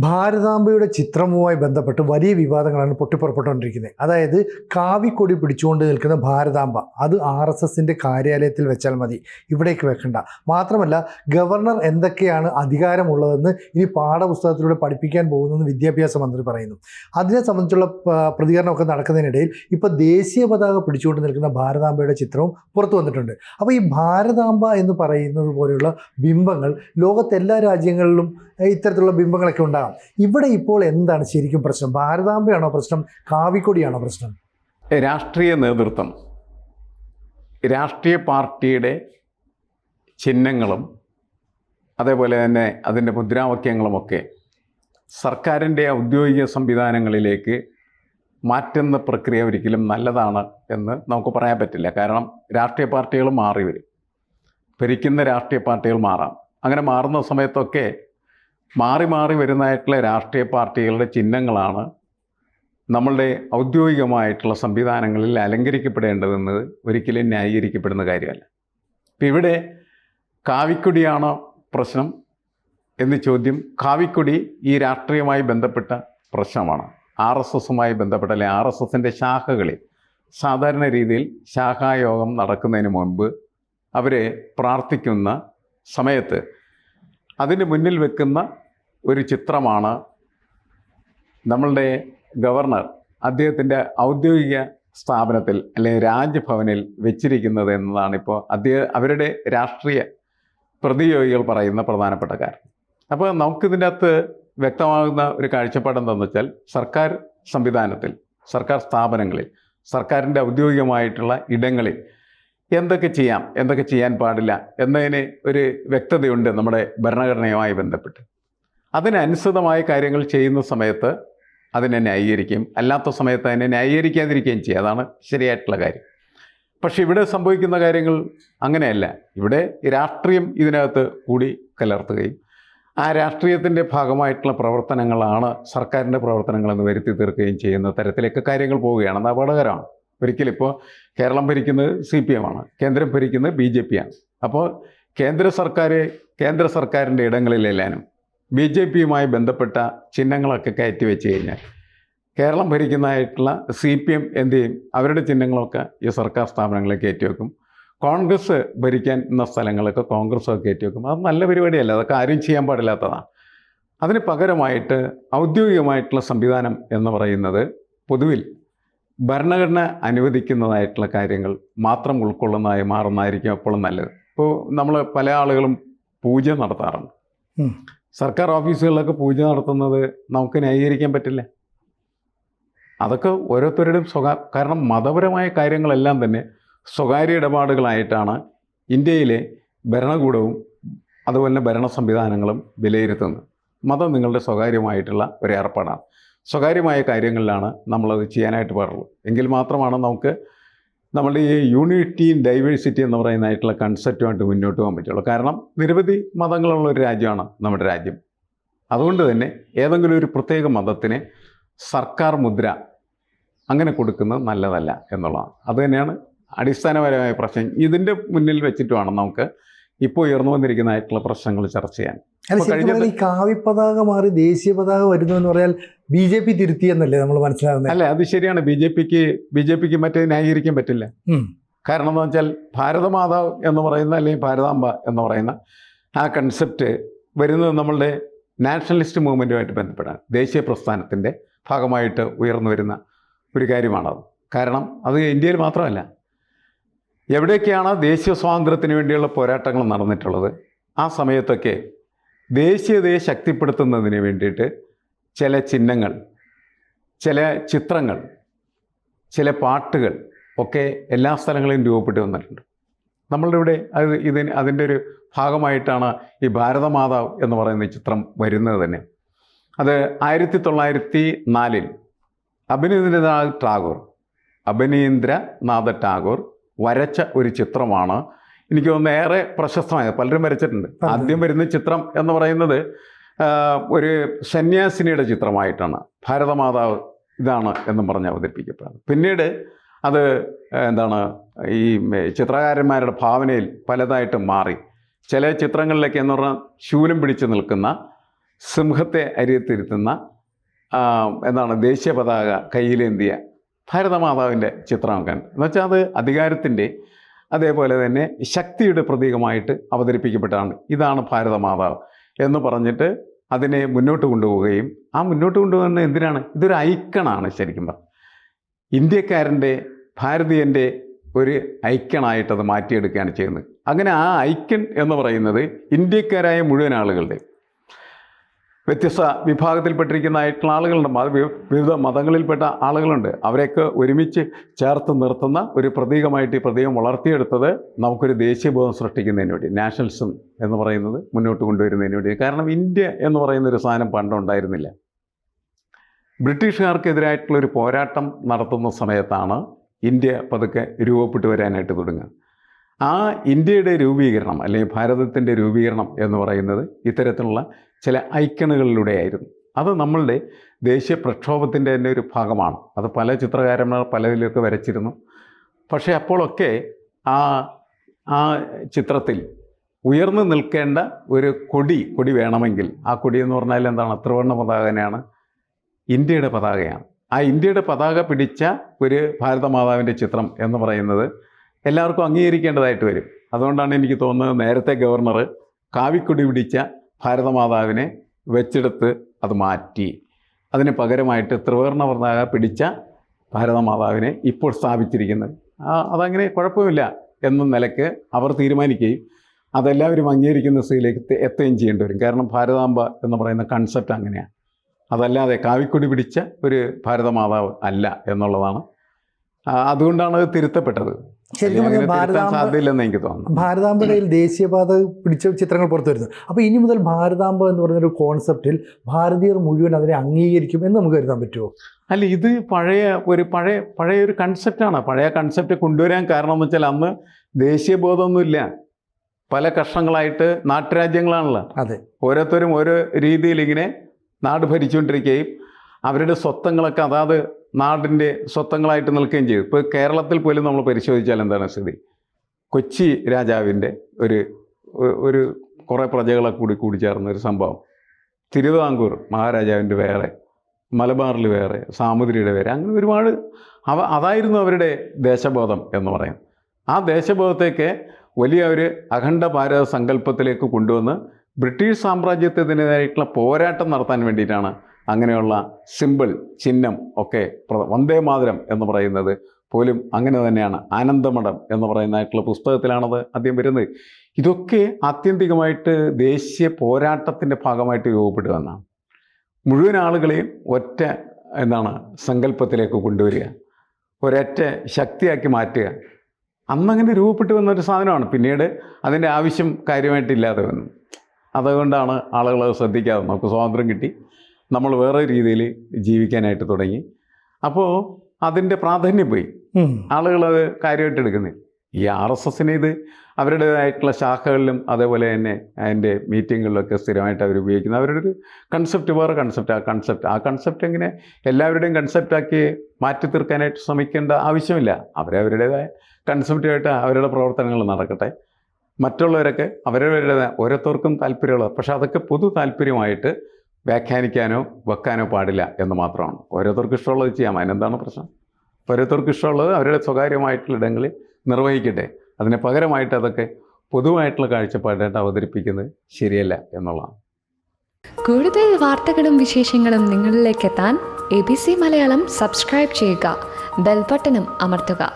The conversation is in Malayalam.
ഭാരതാംബയുടെ ചിത്രവുമായി ബന്ധപ്പെട്ട് വലിയ വിവാദങ്ങളാണ് പൊട്ടിപ്പുറപ്പെട്ടുകൊണ്ടിരിക്കുന്നത്. അതായത് കാവിക്കൊടി പിടിച്ചുകൊണ്ട് നിൽക്കുന്ന ഭാരതാംബ അത് RSSൻ്റെ കാര്യാലയത്തിൽ വെച്ചാൽ മതി, ഇവിടേക്ക് വെക്കണ്ട. മാത്രമല്ല ഗവർണർ എന്തൊക്കെയാണ് അധികാരമുള്ളതെന്ന് ഇനി പാഠപുസ്തകത്തിലൂടെ പഠിപ്പിക്കാൻ പോകുന്നെന്ന് വിദ്യാഭ്യാസ മന്ത്രി പറയുന്നു. അതിനെ സംബന്ധിച്ചുള്ള പ്രതികരണമൊക്കെ നടക്കുന്നതിനിടയിൽ ഇപ്പോൾ ദേശീയ പതാക പിടിച്ചുകൊണ്ട് നിൽക്കുന്ന ഭാരതാംബയുടെ ചിത്രവും പുറത്തു വന്നിട്ടുണ്ട്. അപ്പോൾ ഈ ഭാരതാംബ എന്ന് പറയുന്നത് പോലെയുള്ള ബിംബങ്ങൾ ലോകത്തെല്ലാ രാജ്യങ്ങളിലും ഇത്തരത്തിലുള്ള ബിംബങ്ങളൊക്കെ ഉണ്ടാകും. ഇവിടെ ഇപ്പോൾ എന്താണ് ശരിക്കും പ്രശ്നം? ഭാരതാംബയാണോ പ്രശ്നം, കാവിക്കൊടിയാണോ പ്രശ്നം? രാഷ്ട്രീയ നേതൃത്വം രാഷ്ട്രീയ പാർട്ടിയുടെ ചിഹ്നങ്ങളും അതേപോലെ തന്നെ അതിൻ്റെ മുദ്രാവാക്യങ്ങളുമൊക്കെ സർക്കാരിൻ്റെ ഔദ്യോഗിക സംവിധാനങ്ങളിലേക്ക് മാറ്റുന്ന പ്രക്രിയ ഒരിക്കലും നല്ലതാണ് എന്ന് നമുക്ക് പറയാൻ പറ്റില്ല. കാരണം രാഷ്ട്രീയ പാർട്ടികൾ മാറി വരും, ഭരിക്കുന്ന രാഷ്ട്രീയ പാർട്ടികൾ മാറാം. അങ്ങനെ മാറുന്ന സമയത്തൊക്കെ മാറി മാറി വരുന്നതായിട്ടുള്ള രാഷ്ട്രീയ പാർട്ടികളുടെ ചിഹ്നങ്ങളാണ് നമ്മളുടെ ഔദ്യോഗികമായിട്ടുള്ള സംവിധാനങ്ങളിൽ അലങ്കരിക്കപ്പെടേണ്ടതെന്നത് ഒരിക്കലും ന്യായീകരിക്കപ്പെടുന്ന കാര്യമല്ല. ഇപ്പം ഇവിടെ കാവിക്കൊടിയാണോ പ്രശ്നം എന്ന് ചോദ്യം, കാവിക്കൊടി ഈ രാഷ്ട്രീയമായി ബന്ധപ്പെട്ട പ്രശ്നമാണ്. RSSുമായി ബന്ധപ്പെട്ട അല്ലെങ്കിൽ RSSൻ്റെ ശാഖകളിൽ സാധാരണ രീതിയിൽ ശാഖായോഗം നടക്കുന്നതിന് മുൻപ് അവർ പ്രാർത്ഥിക്കുന്ന സമയത്ത് അതിന് മുന്നിൽ വെക്കുന്ന ഒരു ചിത്രമാണ് നമ്മളുടെ ഗവർണർ അദ്ദേഹത്തിൻ്റെ ഔദ്യോഗിക സ്ഥാപനത്തിൽ അല്ലെങ്കിൽ രാജ്ഭവനിൽ വെച്ചിരിക്കുന്നത് എന്നതാണ് ഇപ്പോൾ അവരുടെ രാഷ്ട്രീയ പ്രതിയോഗികൾ പറയുന്ന പ്രധാനപ്പെട്ട കാര്യം. അപ്പോൾ നമുക്കിതിൻ്റെ അകത്ത് വ്യക്തമാകുന്ന ഒരു കാഴ്ചപ്പാട് എന്താണെന്ന് വെച്ചാൽ സർക്കാർ സംവിധാനത്തിൽ, സർക്കാർ സ്ഥാപനങ്ങളിൽ, സർക്കാരിൻ്റെ ഔദ്യോഗികമായിട്ടുള്ള ഇടങ്ങളിൽ എന്തൊക്കെ ചെയ്യാം, എന്തൊക്കെ ചെയ്യാൻ പാടില്ല എന്നതിന് ഒരു വ്യക്തതയുണ്ട് നമ്മുടെ ഭരണഘടനയുമായി ബന്ധപ്പെട്ട്. അതിനനുസൃതമായ കാര്യങ്ങൾ ചെയ്യുന്ന സമയത്ത് അതിനെ ന്യായീകരിക്കുകയും അല്ലാത്ത സമയത്ത് അതിനെ ന്യായീകരിക്കാതിരിക്കുകയും ചെയ്യുക. അതാണ് ശരിയായിട്ടുള്ള കാര്യം. പക്ഷേ ഇവിടെ സംഭവിക്കുന്ന കാര്യങ്ങൾ അങ്ങനെയല്ല. ഇവിടെ രാഷ്ട്രീയം ഇതിനകത്ത് കൂടി കലർത്തുകയും ആ രാഷ്ട്രീയത്തിൻ്റെ ഭാഗമായിട്ടുള്ള പ്രവർത്തനങ്ങളാണ് സർക്കാരിൻ്റെ പ്രവർത്തനങ്ങളെന്ന് വരുത്തി തീർക്കുകയും ചെയ്യുന്ന തരത്തിലേക്ക് കാര്യങ്ങൾ പോവുകയാണ്. അത് അപകടകരമാണ്. ഒരിക്കലും ഇപ്പോൾ കേരളം ഭരിക്കുന്നത് CPM ആണ്, കേന്ദ്രം ഭരിക്കുന്നത് BJP ആണ്. അപ്പോൾ കേന്ദ്ര സർക്കാരിൻ്റെ ഇടങ്ങളിലെല്ലാനും BJPയുമായി ബന്ധപ്പെട്ട ചിഹ്നങ്ങളൊക്കെ കയറ്റി വെച്ച് കഴിഞ്ഞാൽ കേരളം ഭരിക്കുന്നതായിട്ടുള്ള CPM എന്ത് ചെയ്യും? അവരുടെ ചിഹ്നങ്ങളൊക്കെ ഈ സർക്കാർ സ്ഥാപനങ്ങളിൽ കയറ്റി വെക്കും. കോൺഗ്രസ് ഭരിക്കുന്ന സ്ഥലങ്ങളൊക്കെ കോൺഗ്രസ്സൊക്കെ കയറ്റി വെക്കും. അത് നല്ല പരിപാടിയല്ല, അതൊക്കെ ആരും ചെയ്യാൻ പാടില്ലാത്തതാണ്. അതിന് പകരമായിട്ട് ഔദ്യോഗികമായിട്ടുള്ള സംവിധാനം എന്ന് പറയുന്നത് പൊതുവിൽ ഭരണഘടന അനുവദിക്കുന്നതായിട്ടുള്ള കാര്യങ്ങൾ മാത്രം ഉൾക്കൊള്ളുന്നതായി മാറുന്നതായിരിക്കും എപ്പോഴും നല്ലത്. ഇപ്പോൾ നമ്മൾ പല ആളുകളും പൂജ നടത്താറുണ്ട്. സർക്കാർ ഓഫീസുകളിലൊക്കെ പൂജ നടത്തുന്നത് നമുക്ക് ന്യായീകരിക്കാൻ പറ്റില്ല. അതൊക്കെ ഓരോരുത്തരുടെയും കാരണം മതപരമായ കാര്യങ്ങളെല്ലാം തന്നെ സ്വകാര്യ ഇടപാടുകളായിട്ടാണ് ഇന്ത്യയിലെ ഭരണകൂടവും അതുപോലെ തന്നെ ഭരണ സംവിധാനങ്ങളും വിലയിരുത്തുന്നത്. മതം നിങ്ങളുടെ സ്വകാര്യമായിട്ടുള്ള ഒരു ഏർപ്പാടാണ്. സ്വകാര്യമായ കാര്യങ്ങളിലാണ് നമ്മളത് ചെയ്യാനായിട്ട് പാടുള്ളൂ. എങ്കിൽ മാത്രമാണ് നമുക്ക് നമ്മളുടെ ഈ യൂണിറ്റി ഇൻ ഡൈവേഴ്സിറ്റി എന്ന് പറയുന്നതായിട്ടുള്ള കൺസെപ്റ്റുമായിട്ട് മുന്നോട്ട് പോകാൻ പറ്റുള്ളൂ. കാരണം നിരവധി മതങ്ങളുള്ള ഒരു രാജ്യമാണ് നമ്മുടെ രാജ്യം. അതുകൊണ്ട് തന്നെ ഏതെങ്കിലും ഒരു പ്രത്യേക മതത്തിന് സർക്കാർ മുദ്ര അങ്ങനെ കൊടുക്കുന്നത് നല്ലതല്ല എന്നുള്ളതാണ്. അതുതന്നെയാണ് അടിസ്ഥാനപരമായ പ്രശ്നം. ഇതിൻ്റെ മുന്നിൽ വെച്ചിട്ട് വേണം നമുക്ക് ഇപ്പോൾ ഉയർന്നു വന്നിരിക്കുന്നതായിട്ടുള്ള പ്രശ്നങ്ങൾ ചർച്ച ചെയ്യാൻ. ഈ കാവിപ്പതാക മാറി ദേശീയ പതാക വരുന്നു എന്ന് പറഞ്ഞാൽ BJP തിരുത്തിയെന്നല്ലേ നമ്മൾ മനസ്സിലാകുന്നത്? അല്ല, അത് ശരിയാണ്. ബി ജെ പിക്ക് മറ്റേ ന്യായീകരിക്കാൻ പറ്റില്ല. കാരണം എന്ന് വെച്ചാൽ ഭാരതമാതാവ് എന്ന് പറയുന്ന അല്ലെങ്കിൽ ഭാരതാംബ എന്ന് പറയുന്ന ആ കൺസെപ്റ്റ് വരുന്നത് നമ്മളുടെ നാഷണലിസ്റ്റ് മൂവ്മെൻറ്റുമായിട്ട് ബന്ധപ്പെട്ടാണ്. ദേശീയ പ്രസ്ഥാനത്തിൻ്റെ ഭാഗമായിട്ട് ഉയർന്നു വരുന്ന ഒരു കാര്യമാണത്. കാരണം അത് ഇന്ത്യയിൽ മാത്രമല്ല, എവിടെയൊക്കെയാണ് ദേശീയ സ്വാതന്ത്ര്യത്തിന് വേണ്ടിയുള്ള പോരാട്ടങ്ങൾ നടന്നിട്ടുള്ളത് ആ സമയത്തൊക്കെ ദേശീയതയെ ശക്തിപ്പെടുത്തുന്നതിന് വേണ്ടിയിട്ട് ചില ചിഹ്നങ്ങൾ, ചില ചിത്രങ്ങൾ, ചില പാട്ടുകൾ ഒക്കെ എല്ലാ സ്ഥലങ്ങളിലും രൂപപ്പെട്ട് വന്നിട്ടുണ്ട്. നമ്മളുടെ ഇവിടെ അതിൻ്റെ ഒരു ഭാഗമായിട്ടാണ് ഈ ഭാരതമാതാവ് എന്ന് പറയുന്ന ചിത്രം വരുന്നത് തന്നെ. അത് 1904 അഭിനീന്ദ്രനാഥ് ടാഗോർ വരച്ച ഒരു ചിത്രമാണ്. എനിക്ക് തോന്നുന്നു ഏറെ പ്രശസ്തമായത്. പലരും വരച്ചിട്ടുണ്ട്. ആദ്യം വരുന്ന ചിത്രം എന്ന് പറയുന്നത് ഒരു സന്യാസിനിയുടെ ചിത്രമായിട്ടാണ് ഭാരതമാതാവ് ഇതാണ് എന്നും പറഞ്ഞ് അവതരിപ്പിക്കപ്പെടുന്നത്. പിന്നീട് അത് ഈ ചിത്രകാരന്മാരുടെ ഭാവനയിൽ പലതായിട്ട് മാറി. ചില ചിത്രങ്ങളിലൊക്കെ എന്ന് പറഞ്ഞാൽ ശൂലം പിടിച്ച് നിൽക്കുന്ന സിംഹത്തെ അരിയത്തിരുത്തുന്ന എന്താണ് ദേശീയ പതാക കയ്യിലേന്തിയ ഭാരതമാതാവിൻ്റെ ചിത്രമൊക്കെ ഉണ്ട്. എന്നുവെച്ചാൽ അത് അധികാരത്തിൻ്റെ അതേപോലെ തന്നെ ശക്തിയുടെ പ്രതീകമായിട്ട് അവതരിപ്പിക്കപ്പെട്ടാണ്. ഇതാണ് ഭാരതമാതാവ് എന്ന് പറഞ്ഞിട്ട് അതിനെ മുന്നോട്ട് കൊണ്ടുപോവുകയും ആ മുന്നോട്ട് കൊണ്ടുപോകുന്നത് എന്തിനാണ്? ഇതൊരു ഐക്കണാണ് ശരിക്കും പറഞ്ഞാൽ. ഇന്ത്യക്കാരൻ്റെ ഭാരതീയൻ്റെ ഒരു ഐക്കണായിട്ടത് മാറ്റിയെടുക്കുകയാണ് ചെയ്യുന്നത്. അങ്ങനെ ആ ഐക്കൺ എന്ന് പറയുന്നത് ഇന്ത്യക്കാരായ മുഴുവൻ ആളുകളുടെ വ്യത്യസ്ത വിഭാഗത്തിൽപ്പെട്ടിരിക്കുന്നതായിട്ടുള്ള ആളുകളുണ്ട്, വിവിധ മതങ്ങളിൽപ്പെട്ട ആളുകളുണ്ട്. അവരെയൊക്കെ ഒരുമിച്ച് ചേർത്ത് നിർത്തുന്ന ഒരു പ്രതീകമായിട്ട് ഈ പ്രതീകം വളർത്തിയെടുത്തത് നമുക്കൊരു ദേശീയബോധം സൃഷ്ടിക്കുന്നതിന് വേണ്ടി, നാഷണലിസം എന്ന് പറയുന്നത് മുന്നോട്ട് കൊണ്ടുവരുന്നതിന് വേണ്ടി. കാരണം ഇന്ത്യ എന്ന് പറയുന്നൊരു സാധനം പണ്ടുണ്ടായിരുന്നില്ല. ബ്രിട്ടീഷുകാർക്കെതിരായിട്ടുള്ളൊരു പോരാട്ടം നടത്തുന്ന സമയത്താണ് ഇന്ത്യ പതുക്കെ രൂപപ്പെട്ടു വരാനായിട്ട് തുടങ്ങുക. ആ ഇന്ത്യയുടെ രൂപീകരണം അല്ലെങ്കിൽ ഭാരതത്തിൻ്റെ രൂപീകരണം എന്ന് പറയുന്നത് ഇത്തരത്തിലുള്ള ചില ഐക്കണുകളിലൂടെയായിരുന്നു. അത് നമ്മളുടെ ദേശീയ പ്രക്ഷോഭത്തിൻ്റെ തന്നെ ഒരു ഭാഗമാണ്. അത് പല ചിത്രകാരന്മാർ പലതിലൊക്കെ വരച്ചിരുന്നു. പക്ഷേ അപ്പോഴൊക്കെ ആ ചിത്രത്തിൽ ഉയർന്നു നിൽക്കേണ്ട ഒരു കൊടി വേണമെങ്കിൽ ആ കൊടി എന്ന് പറഞ്ഞാൽ എന്താണ്? ത്രിവർണ്ണ പതാക തന്നെയാണ്, ഇന്ത്യയുടെ പതാകയാണ്. ആ ഇന്ത്യയുടെ പതാക പിടിച്ച ഒരു ഭാരതമാതാവിൻ്റെ ചിത്രം എന്ന് പറയുന്നത് എല്ലാവർക്കും അംഗീകരിക്കേണ്ടതായിട്ട് വരും. അതുകൊണ്ടാണ് എനിക്ക് തോന്നുന്നത് നേരത്തെ ഗവർണർ കാവിക്കൊടി പിടിച്ച ഭാരതമാതാവിനെ വെച്ചെടുത്ത് അത് മാറ്റി അതിന് പകരമായിട്ട് ത്രിവർണ്ണ പതാക പിടിച്ച ഭാരതമാതാവിനെ ഇപ്പോൾ സ്ഥാപിച്ചിരിക്കുന്നത്. അതങ്ങനെ കുഴപ്പമില്ല എന്ന നിലയ്ക്ക് അവർ തീരുമാനിക്കുകയും അതെല്ലാവരും അംഗീകരിക്കുന്ന സ്ഥിതിയിലേക്ക് എത്തുകയും ചെയ്യേണ്ടി വരും. കാരണം ഭാരതാംബ എന്ന് പറയുന്ന കൺസെപ്റ്റ് അങ്ങനെയാണ്. അതല്ലാതെ കാവിക്കൊടി പിടിച്ച ഒരു ഭാരതമാതാവ് അല്ല എന്നുള്ളതാണ്. അതുകൊണ്ടാണ് അത് തിരുത്തപ്പെട്ടത്. സാധ്യതയില്ലെന്ന് എനിക്ക് തോന്നുന്നു. ഭാരതാംബയിൽ ദേശീയപാത പിടിച്ച ചിത്രങ്ങൾ പുറത്തു വരുന്നത്. അപ്പോൾ ഇനി മുതൽ ഭാരതാംബ എന്ന് പറയുന്നൊരു കോൺസെപ്റ്റിൽ ഭാരതീയർ മുഴുവൻ അതിനെ അംഗീകരിക്കും എന്ന് നമുക്ക് കരുതാൻ പറ്റുമോ? അല്ല, ഇത് പഴയ ഒരു കൺസെപ്റ്റാണ്. പഴയ കൺസെപ്റ്റ് കൊണ്ടുവരാൻ കാരണം എന്ന് വെച്ചാൽ അന്ന് ദേശീയബോധമൊന്നുമില്ല. പല കഷ്ണങ്ങളായിട്ട് നാട്ടുരാജ്യങ്ങളാണല്ലോ. അതെ, ഓരോരുത്തരും ഓരോ രീതിയിൽ ഇങ്ങനെ നാട് ഭരിച്ചുകൊണ്ടിരിക്കുകയും അവരുടെ സ്വത്തങ്ങളൊക്കെ അതാത് നാടിൻ്റെ സ്വത്തങ്ങളായിട്ട് നിൽക്കുകയും ചെയ്തു. ഇപ്പോൾ കേരളത്തിൽ പോലും നമ്മൾ പരിശോധിച്ചാൽ എന്താണ് സ്ഥിതി? കൊച്ചി രാജാവിൻ്റെ ഒരു കുറേ പ്രജകളെ കൂടി ചേർന്ന ഒരു സംഭവം. തിരുവിതാംകൂർ മഹാരാജാവിൻ്റെ വേറെ, മലബാറിൽ വേറെ, സാമൂതിരിയുടെ വേറെ, അങ്ങനെ ഒരുപാട് അതായിരുന്നു അവരുടെ ദേശബോധം എന്ന് പറയുന്നത്. ആ ദേശബോധത്തേക്ക് വലിയ ഒരു അഖണ്ഡ ഭാരത സങ്കല്പത്തിലേക്ക് കൊണ്ടുവന്ന് ബ്രിട്ടീഷ് സാമ്രാജ്യത്തിനെതിരായിട്ടുള്ള പോരാട്ടം നടത്താൻ വേണ്ടിയിട്ടാണ് അങ്ങനെയുള്ള സിമ്പിൾ, ചിഹ്നം ഒക്കെ. വന്ദേ മാതരം എന്ന് പറയുന്നത് പോലും അങ്ങനെ തന്നെയാണ്. ആനന്ദമഠം എന്ന് പറയുന്നതായിട്ടുള്ള പുസ്തകത്തിലാണത് ആദ്യം വരുന്നത്. ഇതൊക്കെ ആത്യന്തികമായിട്ട് ദേശീയ പോരാട്ടത്തിൻ്റെ ഭാഗമായിട്ട് രൂപപ്പെടുകയെന്നാണ്. മുഴുവൻ ആളുകളെയും ഒറ്റ സങ്കല്പത്തിലേക്ക് കൊണ്ടുവരിക, ഒരൊറ്റ ശക്തിയാക്കി മാറ്റുക. അന്നങ്ങനെ രൂപപ്പെട്ടു വന്നൊരു സാധനമാണ്. പിന്നീട് അതിൻ്റെ ആവശ്യം കാര്യമായിട്ടില്ലാതെ വന്നു. അതുകൊണ്ടാണ് ആളുകൾ ശ്രദ്ധിക്കാതെ. നമുക്ക് സ്വാതന്ത്ര്യം കിട്ടി, നമ്മൾ വേറെ രീതിയിൽ ജീവിക്കാനായിട്ട് തുടങ്ങി. അപ്പോൾ അതിൻ്റെ പ്രാധാന്യം പോയി. ആളുകളത് കാര്യമായിട്ട് എടുക്കുന്നില്ല. ഈ RSSനെ ഇത് അവരുടേതായിട്ടുള്ള ശാഖകളിലും അതേപോലെ തന്നെ അതിൻ്റെ മീറ്റിങ്ങുകളിലൊക്കെ സ്ഥിരമായിട്ട് അവർ ഉപയോഗിക്കുന്നത്. അവരുടെ ഒരു കൺസെപ്റ്റ്, വേറെ കൺസെപ്റ്റ്. ആ കൺസെപ്റ്റ് എങ്ങനെ എല്ലാവരുടെയും കൺസെപ്റ്റാക്കി മാറ്റി തീർക്കാനായിട്ട് ശ്രമിക്കേണ്ട ആവശ്യമില്ല. അവരവരുടേതായ കൺസെപ്റ്റുമായിട്ട് അവരുടെ പ്രവർത്തനങ്ങൾ നടക്കട്ടെ. മറ്റുള്ളവരൊക്കെ അവരവരുടെ ഓരോരുത്തർക്കും താല്പര്യമുള്ളത്. പക്ഷേ അതൊക്കെ പൊതു താല്പര്യമായിട്ട് വ്യാഖ്യാനിക്കാനോ വെക്കാനോ പാടില്ല എന്ന് മാത്രമാണ്. ഓരോരുത്തർക്ക് ഇഷ്ടമുള്ളത് ചെയ്യാം. അതിനെന്താണ് പ്രശ്നം? ഓരോരുത്തർക്ക് ഇഷ്ടമുള്ളത് അവരുടെ സ്വകാര്യമായിട്ടുള്ള ഇടങ്ങളിൽ നിർവഹിക്കട്ടെ. അതിന് പകരമായിട്ട് അതൊക്കെ പൊതുവായിട്ടുള്ള കാഴ്ചപ്പാടായിട്ട് അവതരിപ്പിക്കുന്നത് ശരിയല്ല എന്നുള്ളതാണ്. കൂടുതൽ വാർത്തകളും വിശേഷങ്ങളും നിങ്ങളിലേക്ക് എത്താൻ ABC മലയാളം സബ്സ്ക്രൈബ് ചെയ്യുക, ബെൽ ബട്ടണും അമർത്തുക.